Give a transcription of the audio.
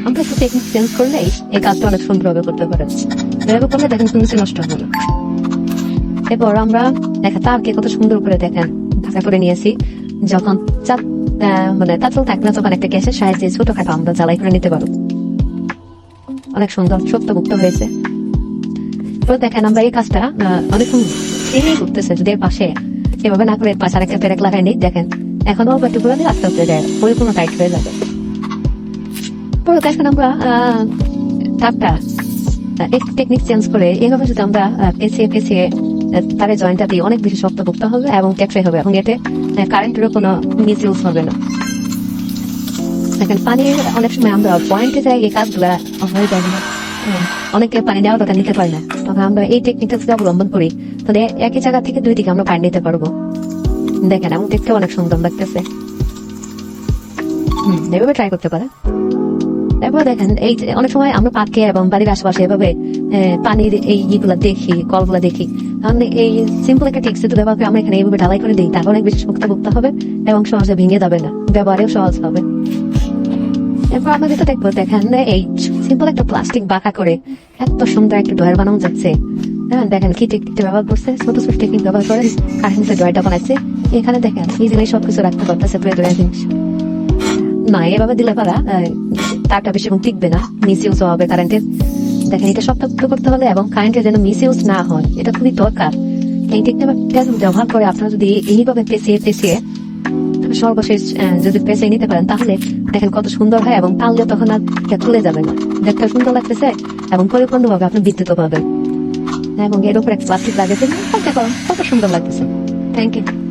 আমরা একটু technique change করলেই এই কাজটা অনেক সুন্দরভাবে করতে পারে। এভাবে করলে দেখেন কোনো কিছু নষ্ট হবে না। এরপর আমরা দেখা তারকে কত সুন্দর করে দেখেন ঢাকা করে নিয়েছি। যখন মানে তাঁতল থাকবে না তখন একটা গ্যাসের সাহায্যে ছোটখাটো আমরা জ্বালাই করে নিতে পারবো। অনেক সুন্দর শক্তমুক্ত হয়েছে। তো দেখেন আমরা এই কাজটা অনেকক্ষণ করতেছে। যদি এর পাশে এভাবে না করে পাশে আরেকটা পেরেক লাগাই নিই, দেখেন এখন অল্প একটু করে দিয়ে আস্তে আস্তে যায় পরিপূর্ণ টাইট হয়ে যাবে। পরে দেখেন আমরা তারটা টেকনিক চেঞ্জ করে এইভাবে যদি আমরা পেঁচিয়ে তারে জয়েন্টটা দিয়ে অনেক বেশি শক্তপোক্ত হবে এবং টেকসই হবে এবং এতে কারেন্টেরও কোনো মিস ইউজ হবে না। দেখেন পানির অনেক সময় আমরা পয়েন্টে যাই এই কাজগুলা হয়ে যায় না, অনেকে পানি নেওয়ার কথা নিতে পারে না। তখন আমরা এই টেকনিকটা যদি অবলম্বন করি তাহলে একই জায়গা থেকে দুই দিকে আমরা পানি নিতে পারবো। দেখেন এবং দেখতে অনেক সুন্দর লাগতেছে। এভাবে ট্রাই করতে পারে। তারপর দেখেন এই অনেক সময় আমরা পাটকে এবং বাড়ির আশেপাশে এভাবে পানির এই ইগুলা দেখি, কলগুলা দেখি। তাহলে এই সিম্পল একটা টেক্সট ব্যবহার করে আমরা এখানে এইভাবে ঢালাই করে দিই, তাহলে অনেক বেশি শক্তপোক্ত হবে এবং সহজে ভেঙে যাবে না, ব্যবহারেও সহজ হবে। এরপর আমরা যেটা দেখবো, দেখেন এই সিম্পল একটা প্লাস্টিক বাঁকা করে এত সুন্দর একটা ডয়ার বানানো যাচ্ছে। হ্যাঁ দেখেন কি টেকনিকটা ব্যবহার করছে, ছোট ছোট টেকনিক ব্যবহার করে কারেন্টের ডয়ারটা বানাচ্ছে। এখানে দেখেন ইজিলি সবকিছু রাখতে পারতেছে জিনিস না। এভাবে দিলে পারা তারটা বেশি টিকবে না, মিস ইউজ হবে কারেন্টের। দেখেন এটা শক্ত করতে হলে এবং কারেন্টের যেন মিস ইউজ না হয়, এটা খুবই দরকার। এই টেকনিকটা ব্যবহার করে আপনারা যদি এইভাবে পেঁচিয়ে সর্বশেষ যদি পেঁচিয়ে নিতে পারেন তাহলে দেখেন কত সুন্দর হয় এবং টানলে তখন আর তুলে যাবে না। দেখতে সুন্দর লাগতেছে এবং পরিপূর্ণভাবে আপনি বিদ্যুৎ পাবেন এবং এর উপর একটা প্লাস্টিক লাগাতে কত সুন্দর লাগতেছে। Thank you.